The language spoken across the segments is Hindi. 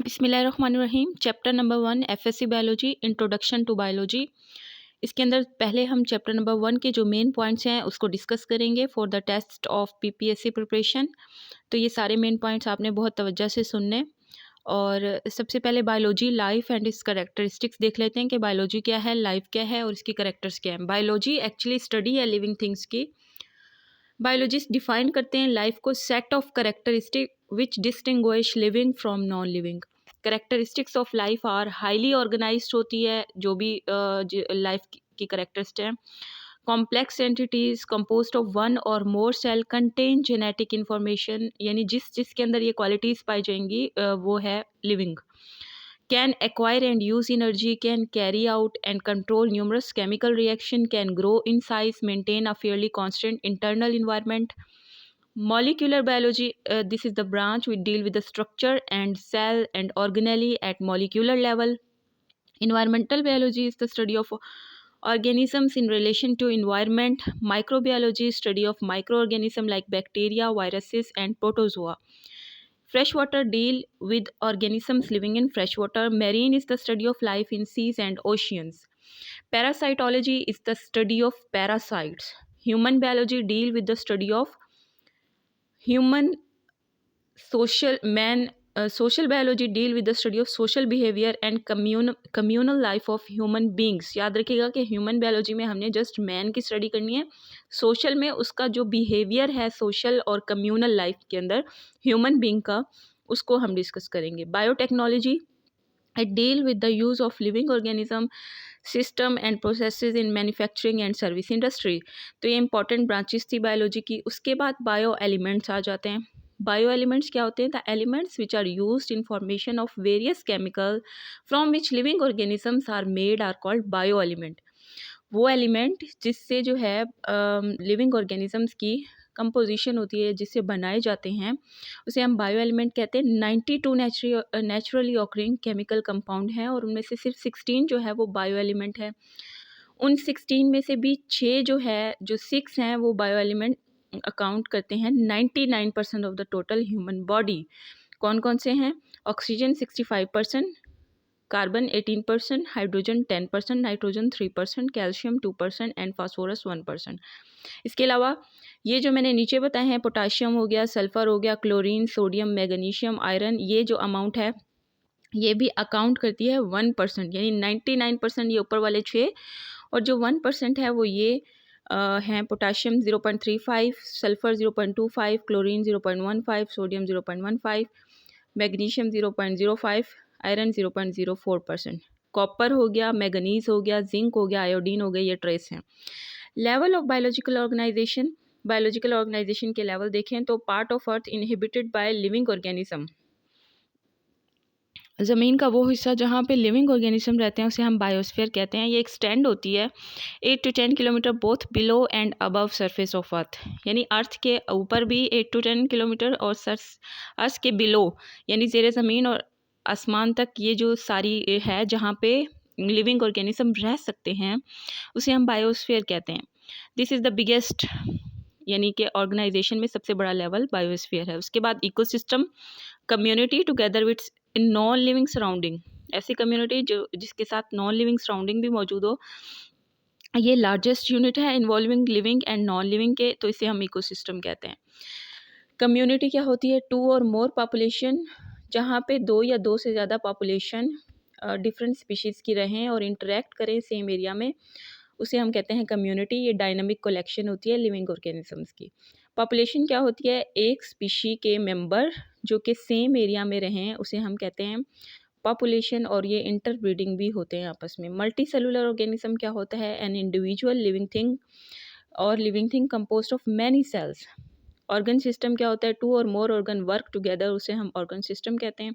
बिस्मिल्लाहिर्रहमानिर्रहीम। Chapter number 1 FSc biology introduction to biology. इसके अंदर पहले हम चैप्टर नंबर 1 के जो मेन पॉइंट्स हैं उसको डिस्कस करेंगे for the test of PPSC preparation. तो ये सारे मेन पॉइंट्स आपने बहुत तवज्जो से सुनने। और सबसे पहले biology life and it's characteristics देख लेते हैं कि बायोलॉजी क्या है, लाइफ क्या है और इसकी करेक्टर्स क्या हैं। बायोलॉजी एक्चुअली स्टडी है लिविंग थिंग्स की। बायोलॉजिस्ट डिफाइन करते हैं लाइफ को set of characteristic which distinguish living from non living. Characteristics of life are highly organised होती है, जो भी लाइफ की करेक्टरिस्टिक हैं। Complex entities composed of one or more cell contain genetic information, यानी जिसके अंदर ये क्वालिटीज़ पाई जाएंगी वो है living. Can acquire and use energy, can carry out and control numerous chemical reaction, can grow in size, maintain a fairly constant internal environment. Molecular biology, this is the branch we deal with the structure and cell and organelle at molecular level. Environmental biology is the study of organisms in relation to environment. Microbiology, study of microorganisms like bacteria, viruses and protozoa. Freshwater deal with organisms living in freshwater. Marine is the study of life in seas and oceans. Parasitology is the study of parasites. Human biology deal with the study of human social man. Social biology deal with the study of social behavior and communal life of human beings. याद रखिएगा कि ह्यूमन बायोलॉजी में हमने जस्ट मैन की स्टडी करनी है, सोशल में उसका जो बिहेवियर है सोशल और कम्यूनल लाइफ के अंदर ह्यूमन बीइंग का, उसको हम डिस्कस करेंगे। Biotechnology I deal with the use of living organism system and processes in manufacturing and service industry. तो ये इंपॉर्टेंट ब्रांचेस थी बायोलॉजी की। उसके बाद बायो एलिमेंट्स आ जाते हैं। बायो एलिमेंट्स क्या होते हैं? The elements which are used in formation of various chemical from which living organisms are made are called bio element. वो एलिमेंट जिससे जो है लिविंग ऑर्गेनिजम्स की कंपोजिशन होती है, जिससे बनाए जाते हैं, उसे हम बायो एलिमेंट कहते हैं। 92 नेचुरली ऑकरिंग केमिकल कंपाउंड हैं और उनमें से सिर्फ 16 जो है वो बायो एलिमेंट है। उन 16 में से भी 6 जो है, जो 6 हैं वो बायो एलिमेंट अकाउंट करते हैं 99% of the total human body. कौन कौन से हैं? Oxygen 65%, carbon 18%, hydrogen 10%, nitrogen 3%, calcium 2% and phosphorus 1%। इसके अलावा ये जो मैंने नीचे बताए हैं, पोटाशियम हो गया, सल्फ़र हो गया, क्लोरीन, सोडियम, मैग्नीशियम, आयरन, ये जो अमाउंट है ये भी अकाउंट करती है 1%, यानी 99% ये ऊपर वाले 6 और जो 1% है वो ये हैं potassium 0.35, sulphur 0.25, chlorine 0.15, sodium 0.15, magnesium 0.05, iron 0.04%। Copper हो गया, मैगनीज़ हो गया, जिंक हो गया, आयोडीन हो गया, ये ट्रेस हैं। Level of biological organisation, biological organisation के लेवल देखें तो part of earth inhibited by living organism, ज़मीन का वो हिस्सा जहाँ पे लिविंग ऑर्गेनिज्म रहते हैं उसे हम बायोस्फीयर कहते हैं। ये एक्सटेंड होती है 8 to 10 kilometre both below and above surface of earth, यानी अर्थ के ऊपर भी 8 to 10 किलोमीटर और अर्थ के बिलो यानी ज़ेरे ज़मीन और आसमान तक ये जो सारी है जहाँ पे लिविंग ऑर्गेनिज्म रह सकते हैं उसे हम बायोस्फीयर कहते हैं। दिस इज़ द बिगेस्ट, यानी कि ऑर्गेनाइजेशन में सबसे बड़ा लेवल बायोस्फीयर है। उसके बाद ecosystem, community together with in non living surrounding, ऐसी कम्युनिटी जो जिसके साथ नॉन लिविंग सराउंडिंग भी मौजूद हो, ये लार्जेस्ट यूनिट है involving living and non living के, तो इसे हम इकोसिस्टम कहते हैं। कम्युनिटी क्या होती है? 2 और मोर पॉपुलेशन, जहाँ पे 2 या 2 से ज़्यादा पॉपुलेशन डिफरेंट स्पीशीज़ की रहें और इंटरेक्ट करें सेम एरिया में, उसे हम कहते हैं कम्युनिटी। ये डायनामिक कलेक्शन होती है लिविंग ऑर्गेनिजम्स की। पॉपुलेशन क्या होती है? एक स्पीशी के मेंबर जो कि सेम एरिया में रहें उसे हम कहते हैं पॉपुलेशन, और ये इंटरब्रीडिंग भी होते हैं आपस में। मल्टी सेलुलर ऑर्गेनिज्म क्या होता है? एन इंडिविजुअल लिविंग थिंग और living thing composed of many cells. Organ system क्या होता है? 2 और मोर ऑर्गन वर्क टुगेदर, उसे हम ऑर्गन सिस्टम कहते हैं।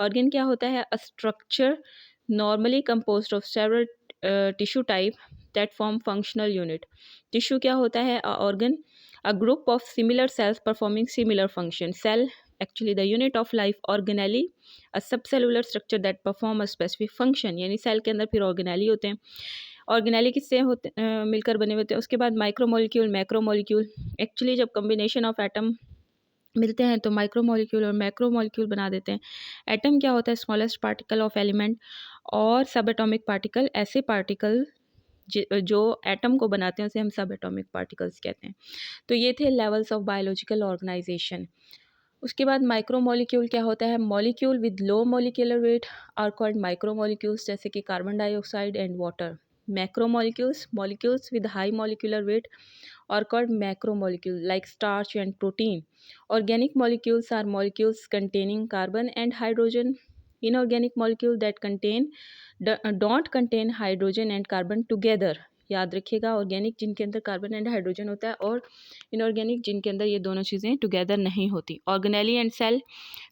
ऑर्गन क्या होता है? A structure normally composed of several tissue type that form functional unit. Tissue क्या होता है? A organ, a group of similar cells performing similar function. Cell actually the unit of life, organelle a subcellular structure that perform a specific function, यानी सेल के अंदर फिर ऑर्गेनेली होते हैं। ऑर्गेनेली किससे होते मिलकर बने होते हैं? उसके बाद माइक्रोमोलिक्यूल, मैक्रोमोलिक्यूल, एक्चुअली जब कम्बिनेशन ऑफ एटम मिलते हैं तो माइक्रो मॉलिक्यूल और मैक्रो मॉलिक्यूल बना देते हैं। एटम क्या होता है? Smallest particle of element. और सब एटॉमिक पार्टिकल ऐसे पार्टिकल जो एटम को बनाते हैं उसे हम सब एटॉमिक पार्टिकल्स कहते हैं। तो ये थे लेवल्स ऑफ बायोलॉजिकल ऑर्गेनाइजेशन। उसके बाद माइक्रो मॉलिक्यूल क्या होता है? Molecule with low molecular weight are called micro molecules, जैसे कि carbon dioxide and water. Macro molecules, molecules with high molecular weight are called macromolecules like starch and protein. Organic molecules are molecules containing carbon and hydrogen. Inorganic molecules that don't contain hydrogen and carbon together. याद रखिएगा, ऑर्गेनिक जिनके अंदर कार्बन एंड हाइड्रोजन होता है और इनऑर्गेनिक जिनके अंदर ये दोनों चीज़ें टुगेदर नहीं होती। Organelle and cell.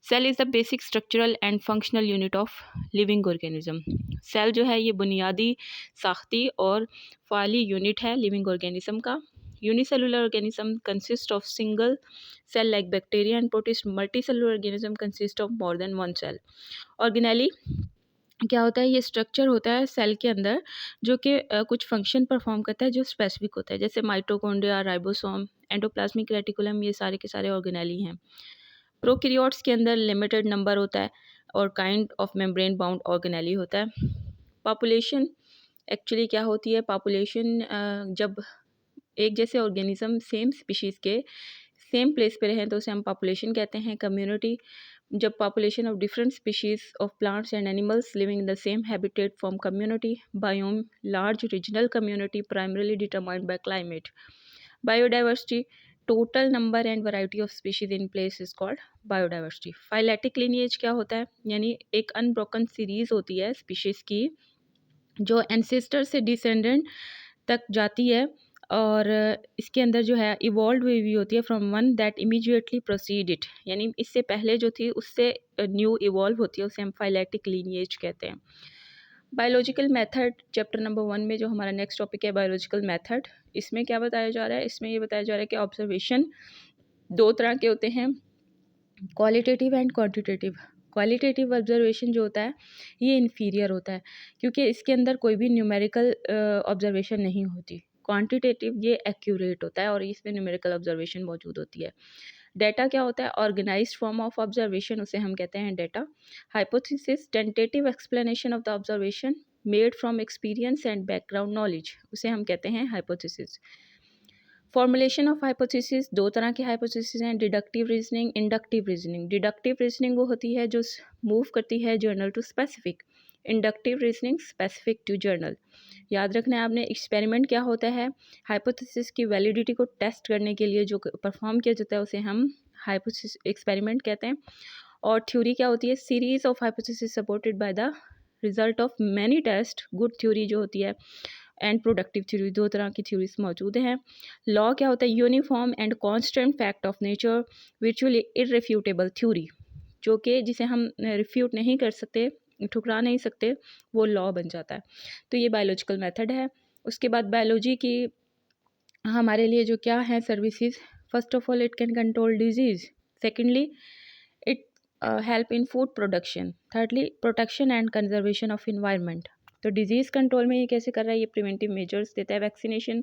Cell is the basic structural and functional unit of living organism. Cell जो है ये बुनियादी, साख्ती और फ़ाली यूनिट है लिविंग ऑर्गेनिज्म का। Unicellular organism consist of single cell like bacteria and protist. Multicellular organism consist of more than one cell. Organelle क्या होता है? ये स्ट्रक्चर होता है सेल के अंदर जो कि कुछ फंक्शन परफॉर्म करता है जो स्पेसिफिक होता है, जैसे माइटोकॉन्ड्रिया, राइबोसोम, एंडोप्लाज्मिक रेटिकुलम, ये सारे के सारे ऑर्गेनेली हैं। प्रोकैरियोट्स के अंदर लिमिटेड नंबर होता है और kind of membrane bound organelle होता है। पॉपुलेशन एक्चुअली क्या होती है? पॉपुलेशन जब एक जैसे ऑर्गेनिज्म सेम स्पीशीज़ के सेम प्लेस पे रहें तो उसे हम पॉपुलेशन कहते हैं। कम्युनिटी, जब population of different species of plants and animals living in the same habitat form community. Biome, large regional community primarily determined by climate. Biodiversity, total number and variety of species in place is called biodiversity. Phyletic lineage क्या होता है? यानी एक अनब्रोकन सीरीज होती है स्पीशीज़ की जो एंसेस्टर से डिसेंडेंट तक जाती है और इसके अंदर जो है इवॉल्व हुई हुई होती है from one that immediately proceed it, यानी इससे पहले जो थी उससे न्यू इवॉल्व होती है, उसे हम फाइलेटिक लीनिएज कहते हैं। बायोलॉजिकल मेथड, चैप्टर नंबर 1 में जो हमारा नेक्स्ट टॉपिक है बायोलॉजिकल मेथड, इसमें क्या बताया जा रहा है? इसमें ये बताया जा रहा है कि ऑब्जर्वेशन दो तरह के होते हैं, qualitative and quantitative. Qualitative observation जो होता है ये इन्फीरियर होता है क्योंकि इसके अंदर कोई भी न्यूमेरिकल ऑब्जर्वेशन नहीं होती। क्वांटिटेटिव ये एक्यूरेट होता है और इसमें न्यूमेरिकल ऑब्जर्वेशन मौजूद होती है। डेटा क्या होता है? ऑर्गेनाइज्ड फॉर्म ऑफ ऑब्जर्वेशन, उसे हम कहते हैं data. Hypothesis, tentative explanation of the observation made from experience and background knowledge, उसे हम कहते हैं हाइपोथेसिस। फॉर्मुलेशन ऑफ हाइपोथेसिस, दो तरह के हाइपोथेसिस हैं, deductive reasoning, inductive reasoning. Deductive reasoning वो होती है जो मूव करती है general to specific. Inductive reasoning specific to general. याद रखना है आपने, एक्सपेरिमेंट क्या होता है? हाइपोथेसिस की वैलिडिटी को टेस्ट करने के लिए जो परफॉर्म किया जाता है उसे हम हाइपोथेसिस एक्सपेरिमेंट कहते हैं। और थ्योरी क्या होती है? Series of hypothesis supported by the result of many test. Good theory जो होती है एंड प्रोडक्टिव थ्योरी, दो तरह की थ्योरीज मौजूद हैं। लॉ क्या होता है? Uniform and constant fact of nature, virtually irrefutable theory, जो कि जिसे हम रिफ्यूट नहीं कर सकते, ठुकरा नहीं सकते, वो लॉ बन जाता है। तो ये बायोलॉजिकल मेथड है। उसके बाद बायोलॉजी की हमारे लिए जो क्या है services? First of all it can control disease. Secondly it help in food production. Thirdly protection and conservation of environment. तो डिजीज़ कंट्रोल में ये कैसे कर रहा है? ये प्रिवेंटिव मेजर्स देता है, वैक्सीनेशन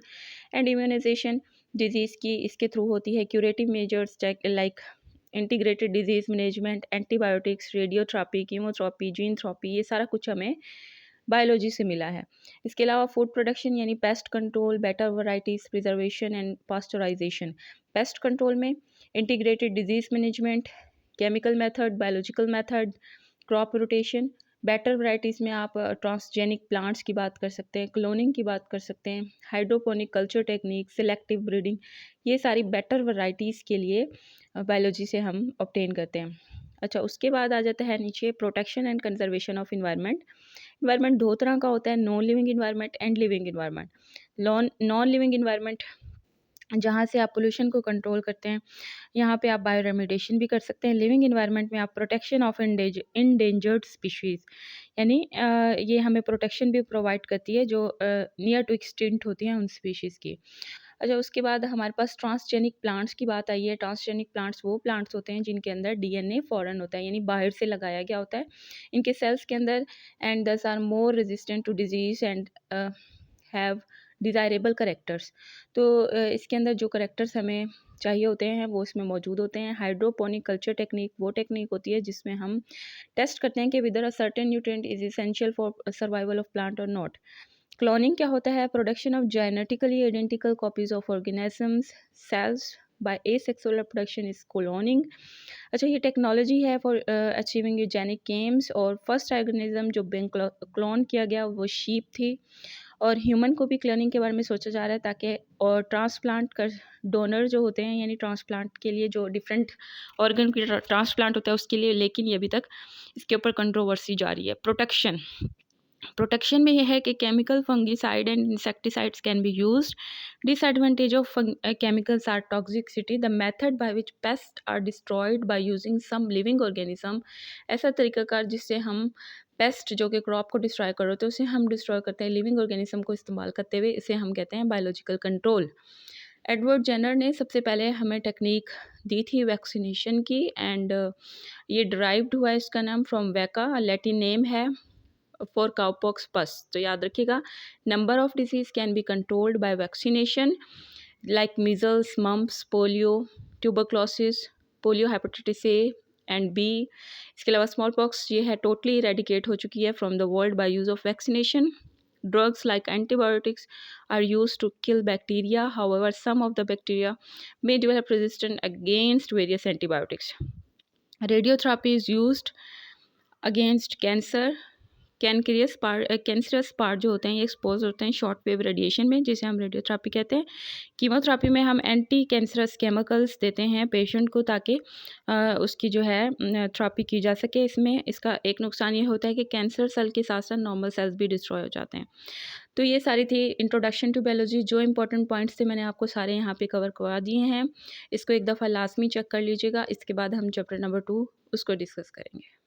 एंड इम्यूनाइजेशन डिजीज़ की इसके थ्रू होती है। Curative measures like integrated disease management, antibiotics, radiotherapy, chemotherapy, gene therapy, ये सारा कुछ हमें बायोलॉजी से मिला है। इसके अलावा फूड प्रोडक्शन यानी pest control, better varieties, preservation and pasteurization. Pest control में integrated disease management, chemical method, biological method, crop rotation. Better varieties में आप ट्रांसजेनिक प्लांट्स की बात कर सकते हैं, क्लोनिंग की बात कर सकते हैं, hydroponic culture technique, selective breeding, ये सारी बेटर वैराइटीज़ के लिए बायोलॉजी से हम ऑब्टेन करते हैं। अच्छा, उसके बाद आ जाता है नीचे protection and conservation of environment. Environment दो तरह का होता है, non living environment and living environment. Non living environment जहाँ से आप पोल्यूशन को कंट्रोल करते हैं, यहाँ पे आप बायो रेमिडिएशन भी कर सकते हैं। लिविंग इन्वायरमेंट में आप प्रोटेक्शन ऑफ इंडेंजर्ड स्पीशीज़, यानी ये हमें प्रोटेक्शन भी प्रोवाइड करती है जो नियर टू एक्सटिंक्ट होती हैं उन स्पीशीज़ की। अच्छा, उसके बाद हमारे पास ट्रांसजेनिक प्लांट्स की बात आई है। ट्रांसजेनिक प्लांट्स वो प्लांट्स होते हैं जिनके अंदर डीएनए फॉरेन होता है, यानी बाहर से लगाया गया होता है इनके सेल्स के अंदर, and thus are more resistant to disease and have desirable characters. तो इसके अंदर जो करेक्टर्स हमें चाहिए होते हैं वो इसमें मौजूद होते हैं। हाइड्रोपोनिक कल्चर टेक्निक वो टेक्निक होती है जिसमें हम टेस्ट करते हैं कि whether a certain nutrient is essential for survival of plant और नॉट। क्लोनिंग क्या होता है? Production of genetically identical copies of organisms cells by asexual reproduction is cloning. अच्छा, ये टेक्नोलॉजी है फॉर अचीविंग यूजेनिक गेम्स, और फर्स्ट ऑर्गेनिज्म जो बिंग क्लोन किया गया वो शीप थी, और ह्यूमन को भी क्लोनिंग के बारे में सोचा जा रहा है ताकि और ट्रांसप्लांट कर डोनर जो होते हैं यानी ट्रांसप्लांट के लिए जो डिफरेंट ऑर्गन की ट्रांसप्लांट होता है उसके लिए, लेकिन ये अभी तक इसके ऊपर कंट्रोवर्सी जारी है। प्रोटेक्शन में यह है कि chemical fungicide and insecticides can be used. Disadvantage of chemicals are toxicity, the method by which pest are destroyed by using some living organism. ऐसा तरीकाकार जिससे हम पेस्ट जो कि क्रॉप को डिस्ट्रॉय कर रहे होते हैं उसे हम डिस्ट्रॉय करते हैं लिविंग ऑर्गेनिज्म को इस्तेमाल करते हुए, इसे हम कहते हैं बायोलॉजिकल कंट्रोल। एडवर्ड जेनर ने सबसे पहले हमें टेक्निक दी थी वैक्सीनेशन की, एंड ये डिराइव्ड हुआ है, इसका नाम फ्रॉम वैका, लैटिन नेम है फॉर काउपॉक्स पस। तो याद रखिएगा, number of disease can be controlled by vaccination like measles, mumps, polio, tuberculosis, polio, hepatitis A and B. इसके अलावा स्मॉल पॉक्स ये है टोटली इरेडिकेट हो चुकी है from the world by use of vaccination. Drugs like antibiotics are used to kill bacteria. However, some of the bacteria may develop resistance against various antibiotics. Radiotherapy is used against cancer. Cancerous part जो होते हैं ये एक्सपोज होते हैं शॉर्ट वेव रेडिएशन में, जिसे हम रेडियोथेरापी कहते हैं। कीमोथेरापी में हम एंटी कैंसरस केमिकल्स देते हैं पेशेंट को ताकि उसकी जो है थेरापी की जा सके। इसमें इसका एक नुकसान ये होता है कि कैंसर सेल के साथ साथ नॉर्मल सेल्स भी डिस्ट्रॉय हो जाते हैं। तो ये सारी थी इंट्रोडक्शन टू बायोलॉजी। जो इंपॉर्टेंट पॉइंट्स थे मैंने आपको सारे यहाँ पे कवर करवा दिए हैं। इसको एक दफ़ा लाजमी चेक कर लीजिएगा। इसके बाद हम चैप्टर नंबर 2 उसको डिस्कस करेंगे।